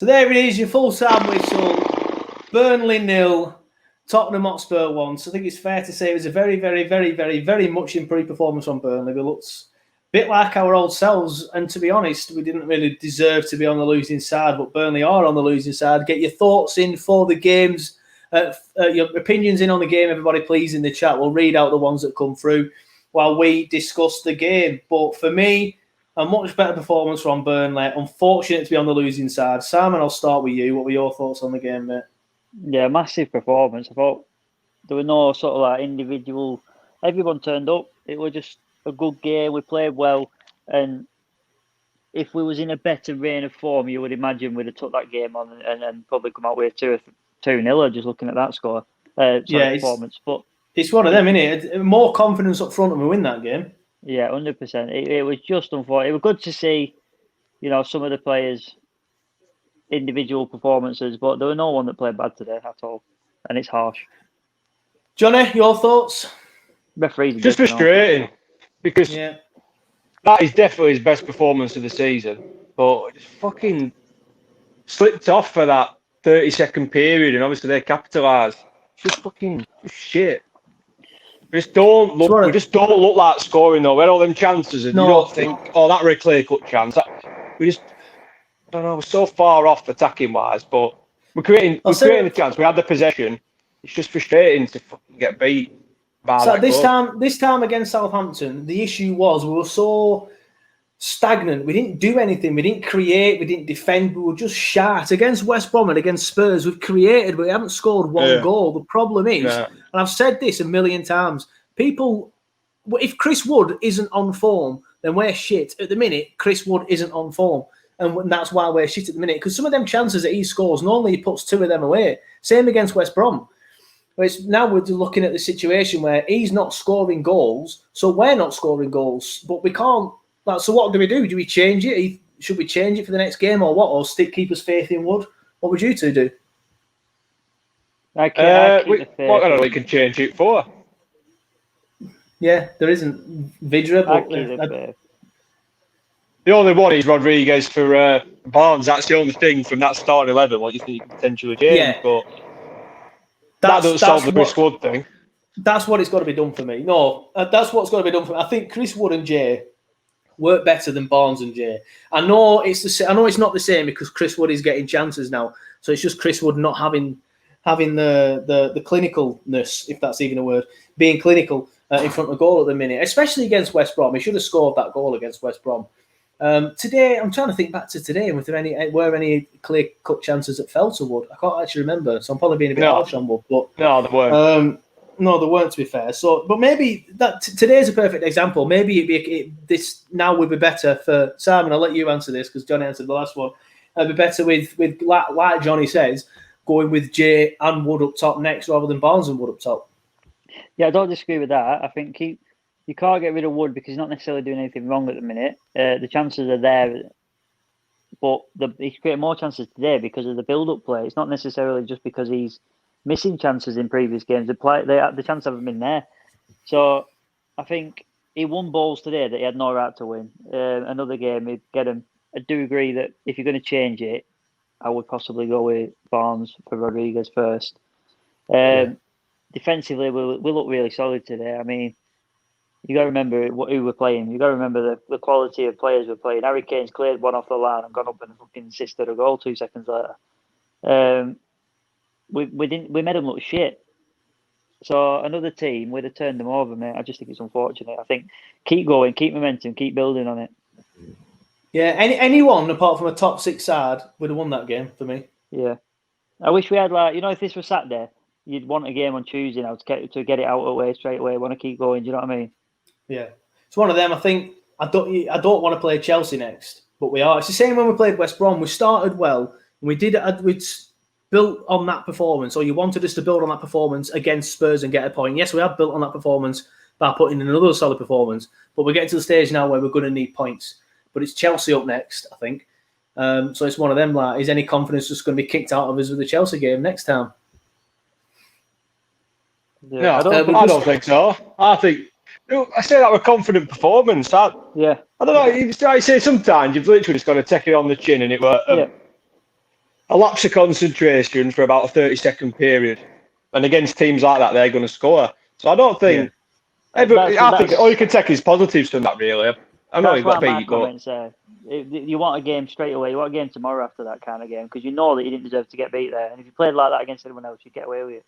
So there it is, your full sound whistle. Burnley 0, Tottenham Hotspur 1. So I think it's fair to say it was a very, very, very, very, very much improved performance from Burnley. We looked a bit like our old selves. And to be honest, we didn't really deserve to be on the losing side, but Burnley are on the losing side. Get your thoughts in for the games, your opinions in on the game, everybody, please, in the chat. We'll read out the ones that come through while we discuss the game. But for me, a much better performance from Burnley. Unfortunate to be on the losing side. Simon, I'll start with you. What were your thoughts on the game, mate? Yeah, massive performance. I thought there were no sort of like individual. Everyone turned up. It was just a good game. We played well, and if we was in a better reign of form, you would imagine we'd have took that game on and probably come out with 2-0. Just looking at that score, performance. But it's one of them, isn't it? More confidence up front, and we win that game. Yeah, 100%. It was just unfortunate. It was good to see, some of the players' individual performances, but there was no one that played bad today at all, and it's harsh. Johnny, your thoughts? Referees just frustrating because that is definitely his best performance of the season, but it just fucking slipped off for that 30-second period, and obviously they capitalised. Just fucking shit. We just don't look like scoring though. We had all them chances, and you don't think, that really clear-cut chance. I don't know. We're so far off attacking wise, but we're creating a chance. We had the possession. It's just frustrating to fucking get beat. So this time against Southampton, the issue was we were so stagnant. We didn't do anything. We didn't create. We didn't defend. We were just shat. Against West Brom and against Spurs, we've created, but we haven't scored one goal. The problem is, and I've said this a million times, if Chris Wood isn't on form, then we're shit. At the minute, Chris Wood isn't on form. And that's why we're shit at the minute. Because some of them chances that he scores, normally he puts 2 of them away. Same against West Brom. Now we're looking at the situation where he's not scoring goals, so we're not scoring goals. But we can't. So what do we do? Do we change it? Should we change it for the next game or what? Or keep us faith in Wood? What would you two do? What kind of we can change it for? Yeah, there isn't Vidra. But the only one is Rodriguez for Barnes. That's the only thing from that starting 11. What you think you can potentially change, but that doesn't solve the Chris Wood thing. That's what it's got to be done for me. No, that's what's got to be done for me. I think Chris Wood and Jay work better than Barnes and Jay. I know it's not the same because Chris Wood is getting chances now. So it's just Chris Wood not having the clinicalness, if that's even a word, being clinical in front of goal at the minute, especially against West Brom. He should have scored that goal against West Brom. Today, I'm trying to think back to today, and were any clear-cut chances that fell to Wood? I can't actually remember, so I'm probably being a bit harsh on Wood. But no, there weren't. No, there weren't, to be fair. So, but maybe today's a perfect example. Maybe this now would be better for Simon. I'll let you answer this because Johnny answered the last one. It'd be better with like Johnny says, going with Jay and Wood up top next rather than Barnes and Wood up top. Yeah, I don't disagree with that. I think you can't get rid of Wood because he's not necessarily doing anything wrong at the minute. The chances are there, but he's created more chances today because of the build-up play. It's not necessarily just because he's missing chances in previous games. The chances haven't been there. So I think he won balls today that he had no right to win. Another game, he'd get him. I do agree that if you're going to change it, I would possibly go with Barnes for Rodriguez first. Defensively, we look really solid today. I mean, you got to remember who we're playing. You got to remember the quality of players we're playing. Harry Kane's cleared one off the line and gone up and fucking assisted a goal 2 seconds later. We made them look shit. So another team would have turned them over, mate. I just think it's unfortunate. I think keep going, keep momentum, keep building on it. Yeah, anyone apart from a top 6 side would have won that game for me. Yeah, I wish we had if this was Saturday, you'd want a game on Tuesday now to get it out of the way straight away. Want to keep going? Do you know what I mean? Yeah, it's one of them. I think I don't want to play Chelsea next, but we are. It's the same when we played West Brom. We started well, and we'd built on that performance, or you wanted us to build on that performance against Spurs and get a point. Yes, we have built on that performance by putting in another solid performance, but we're getting to the stage now where we're going to need points. But it's Chelsea up next, I think. So it's one of them. Like, is any confidence just going to be kicked out of us with the Chelsea game next time? Yeah, I don't think so. I say that with confident performance. I don't know. I say sometimes you've literally just got to take it on the chin and it works. a lapse of concentration for about a 30-second period. And against teams like that, they're going to score. So I don't think... I think all you can take is positives from that, really. I know you've got beat, but... You want a game straight away. You want a game tomorrow after that kind of game because you know that you didn't deserve to get beat there. And if you played like that against anyone else, you'd get away with it.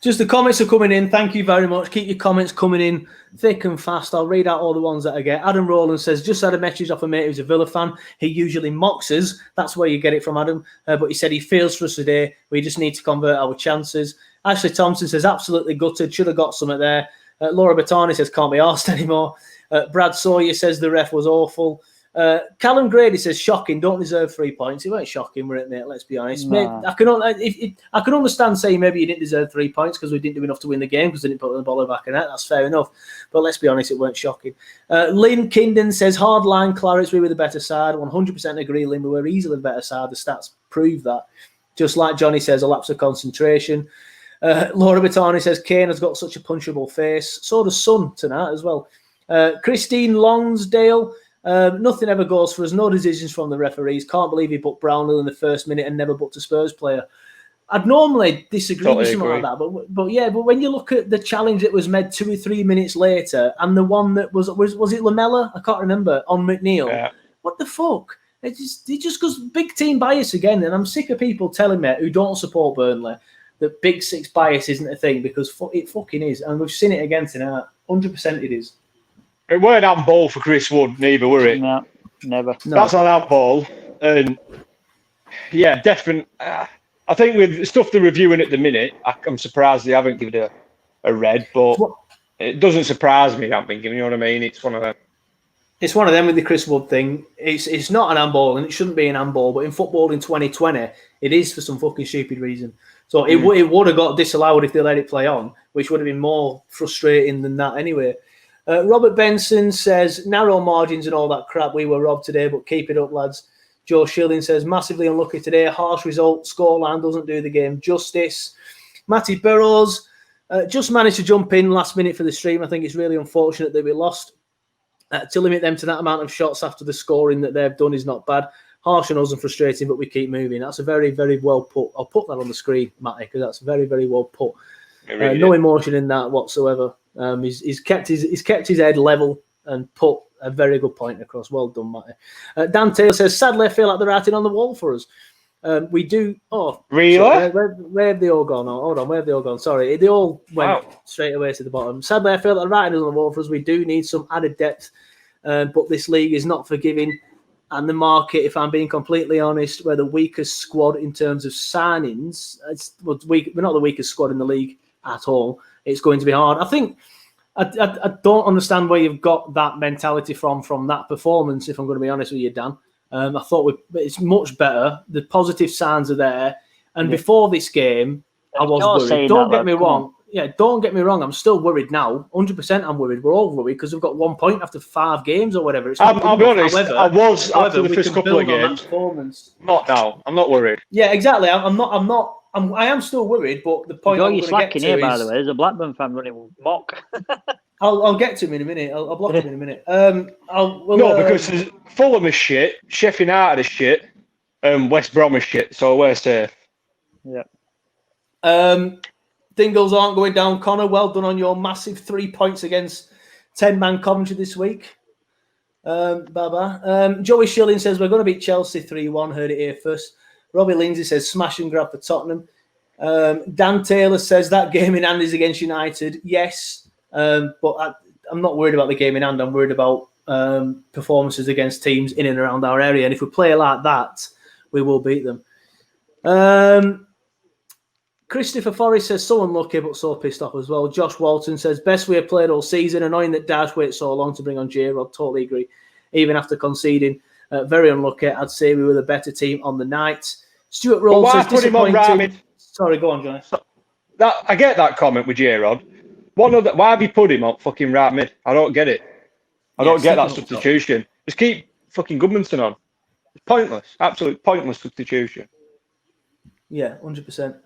Just the comments are coming in. Thank you very much. Keep your comments coming in thick and fast. I'll read out all the ones that I get. Adam Rowland says, just had a message off a mate who's a Villa fan. He usually mocks us. That's where you get it from, Adam. But he said he feels for us today. We just need to convert our chances. Ashley Thompson says, absolutely gutted. Should have got something there. Laura Battani says, can't be arsed anymore. Brad Sawyer says the ref was awful. Callum Grady says, shocking, don't deserve 3 points. It weren't shocking, were it, mate? Let's be honest. Nah. I can understand saying maybe you didn't deserve 3 points because we didn't do enough to win the game because they didn't put the ball back in net. That's fair enough. But let's be honest, it weren't shocking. Lynn Kinden says, hard line, Clarets, we were the better side. 100% agree, Lynn. We were easily the better side. The stats prove that. Just like Johnny says, a lapse of concentration. Laura Battani says, Kane has got such a punchable face. So does Son tonight as well. Christine Lonsdale, nothing ever goes for us. No decisions from the referees. Can't believe he put Brownhill in the first minute and never booked a Spurs player. I'd normally disagree with something like that, but when you look at the challenge that was made 2 or 3 minutes later, and the one that was it Lamella? I can't remember, on McNeil. Yeah. What the fuck? It just goes big team bias again, and I'm sick of people telling me who don't support Burnley that Big Six bias isn't a thing because it fucking is, and we've seen it again tonight. 100% it is. It weren't handball for Chris Wood, neither, were it? No, never. No. That's not handball. And yeah, definitely. I think with stuff they're reviewing at the minute, I'm surprised they haven't given it a red, but it doesn't surprise me, I'm thinking, you know what I mean? It's one of them. It's one of them with the Chris Wood thing. It's not an handball, and it shouldn't be an handball, but in football in 2020, it is for some fucking stupid reason. So it would have got disallowed if they let it play on, which would have been more frustrating than that anyway. Robert Benson says, narrow margins and all that crap. We were robbed today, but keep it up, lads. Joe Schilling says, massively unlucky today. Harsh result. Scoreline doesn't do the game justice. Matty Burrows just managed to jump in last minute for the stream. I think it's really unfortunate that we lost. To limit them to that amount of shots after the scoring that they've done is not bad. Harsh on us and frustrating, but we keep moving. That's a very, very well put. I'll put that on the screen, Matty, because that's very, very well put. No emotion in that whatsoever. He's kept his head level and put a very good point across. Well done, Matty. Dan Taylor says, sadly, I feel like they're writing on the wall for us. We do. Oh, really? Where have they all gone? Oh, hold on, where have they all gone? Sorry, they all went straight away to the bottom. Sadly, I feel like they're writing on the wall for us. We do need some added depth, but this league is not forgiving. And the market, if I'm being completely honest, we're the weakest squad in terms of signings. We're not the weakest squad in the league at all. It's going to be hard. I think I don't understand where you've got that mentality from that performance, if I'm going to be honest with you, Dan. I thought it's much better. The positive signs are there. And before this game, I was worried. Don't get me wrong. Yeah, don't get me wrong. I'm still worried now. 100% I'm worried. We're all worried because we've got 1 point after 5 games or whatever. I'll be honest. I was after the first couple of games. Not now. I'm not worried. Yeah, exactly. I am still worried, but the point I'm going to get to here, by the way, there's a Blackburn fan running mock. I'll get to him in a minute. I'll block him in a minute. Because Fulham is shit, Sheffield United is shit, and West Brom is shit, so we're safe. Yeah. Dingles aren't going down. Connor, well done on your massive 3 points against 10-man Coventry this week. Joey Schilling says, we're going to beat Chelsea 3-1. Heard it here first. Robbie Lindsay says, smash and grab for Tottenham. Dan Taylor says, that game in hand is against United. Yes, but I'm not worried about the game in hand. I'm worried about performances against teams in and around our area. And if we play like that, we will beat them. Christopher Forrest says, so unlucky, but so pissed off as well. Josh Walton says, best we have played all season. Annoying that Dash waited so long to bring on J-Rod. Totally agree. Even after conceding. Very unlucky. I'd say we were the better team on the night. Stuart Rolls says, disappointing. Sorry, go on, Johnny. I get that comment with J-Rod. Why have you put him on fucking right mid? I don't get it. I don't get that substitution. Just keep fucking Goodmanson on. It's pointless. Absolute pointless substitution. Yeah, 100%.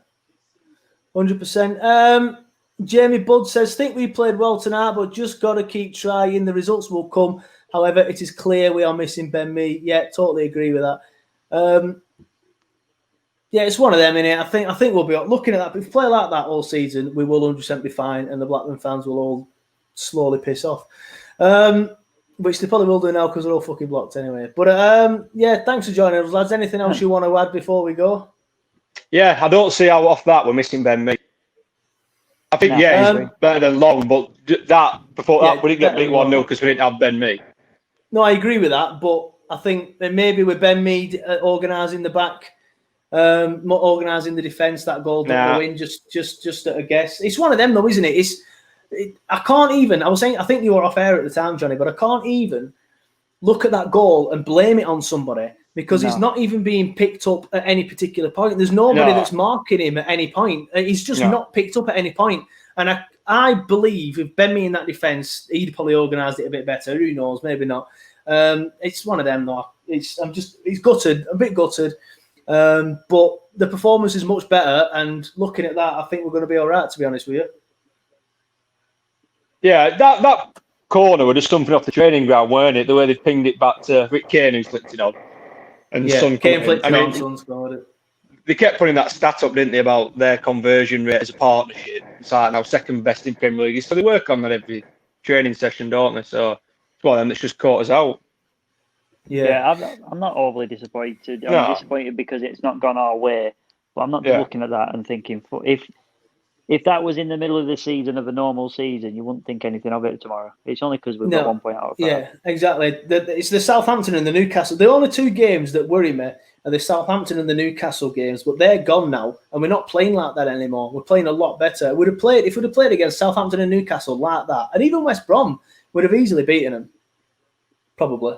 100%. Jamie Budd says, think we played well tonight, but just got to keep trying. The results will come. However, it is clear we are missing Ben Mee. Yeah, totally agree with that. Yeah, it's one of them, innit? I think we'll be looking at that. If we play like that all season, we will 100% be fine, and the Blackburn fans will all slowly piss off. Which they probably will do now because they're all fucking blocked anyway. But yeah, thanks for joining us, lads. Anything else you want to add before we go? Yeah, I don't see how off that we're missing Ben Mee. I think, he's better than Long, but that we didn't get beat 1-0 because we didn't have Ben Mee. No, I agree with that, but I think that maybe with Ben Mee organising the back, organising the defence, that goal don't go in. Just at a guess. It's one of them though, isn't it? I can't even. I was saying, I think you were off air at the time, Johnny, but I can't even look at that goal and blame it on somebody because he's not even being picked up at any particular point. There's nobody that's marking him at any point. He's just not picked up at any point. And I believe if Ben Mee in that defence, he'd probably organised it a bit better. Who knows? Maybe not. It's one of them though. He's gutted, a bit gutted. But the performance is much better. And looking at that, I think we're going to be all right, to be honest with you. Yeah, that corner was just something off the training ground, weren't it? The way they pinged it back to Rick Kane, who flicked it on. And Son Kane flicked it on, Son scored it. They kept putting that stat up, didn't they, about their conversion rate as a partnership. It's like now second best in Premier League. So they work on that every training session, don't they? So it's one of them that's just caught us out. Yeah, I'm not overly disappointed. I'm disappointed because it's not gone our way. But I'm not looking at that and thinking, if that was in the middle of the season of a normal season, you wouldn't think anything of it tomorrow. It's only because we've got 1 point out of 5. Yeah, exactly. It's the Southampton and the Newcastle. The only 2 games that worry me are the Southampton and the Newcastle games, but they're gone now, and we're not playing like that anymore. We're playing a lot better. If we'd have played against Southampton and Newcastle like that, and even West Brom would have easily beaten them. Probably.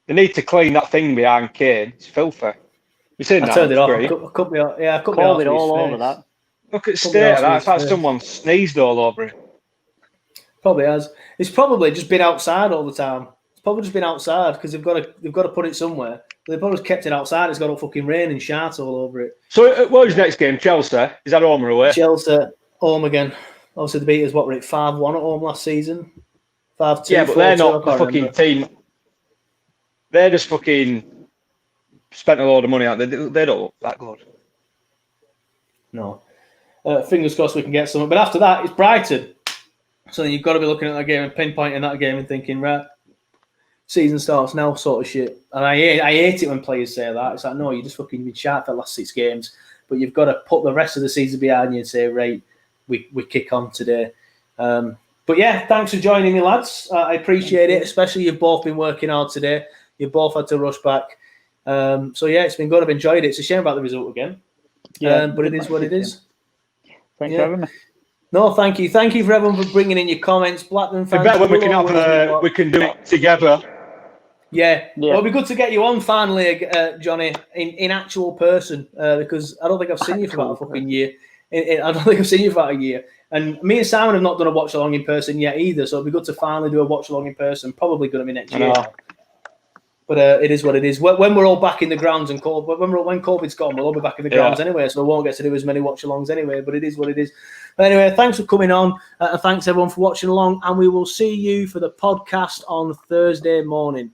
They need to clean that thing behind Kane. It's filthy. You seen that? I turned it off. Great. I cut me off. Yeah, I cut me off. all over that. Look at the state of that. It's like someone sneezed all over it. Probably has. It's probably just been outside all the time. It's probably just been outside because they've got to put it somewhere. They've probably just kept it outside. It's got all fucking rain and shart all over it. So what was next game? Chelsea? Is that home or away? Chelsea, home again. Obviously the beaters, what were it, 5-1 at home last season? 5-2. Yeah, but they're not the fucking team. They're just fucking spent a load of money out. They don't look that good. No. Fingers crossed we can get something. But after that, it's Brighton. So then you've got to be looking at that game and pinpointing that game and thinking, right, season starts now sort of shit. And I hate it when players say that. It's like, no, you just fucking been sharp for the last 6 games. But you've got to put the rest of the season behind you and say, right, we kick on today. But yeah, thanks for joining me, lads. I appreciate it, especially you've both been working hard today. You've both had to rush back. So yeah, it's been good. I've enjoyed it. It's a shame about the result again. But it is what it is. Thanks for having me. No, thank you. Thank you for everyone for bringing in your comments. Blackburn fans. I bet when we can do it together. Yeah. Well, it'll be good to get you on finally, Johnny, in actual person, because I don't think I've seen you for about a fucking year. I don't think I've seen you for about a year. And me and Simon have not done a watch along in person yet either, so it'll be good to finally do a watch along in person. Probably going to be next year. But it is what it is. When we're all back in the grounds and when COVID's gone, we'll all be back in the grounds anyway, so we won't get to do as many watch-alongs anyway, but it is what it is. But anyway, thanks for coming on. Thanks, everyone, for watching along, and we will see you for the podcast on Thursday morning.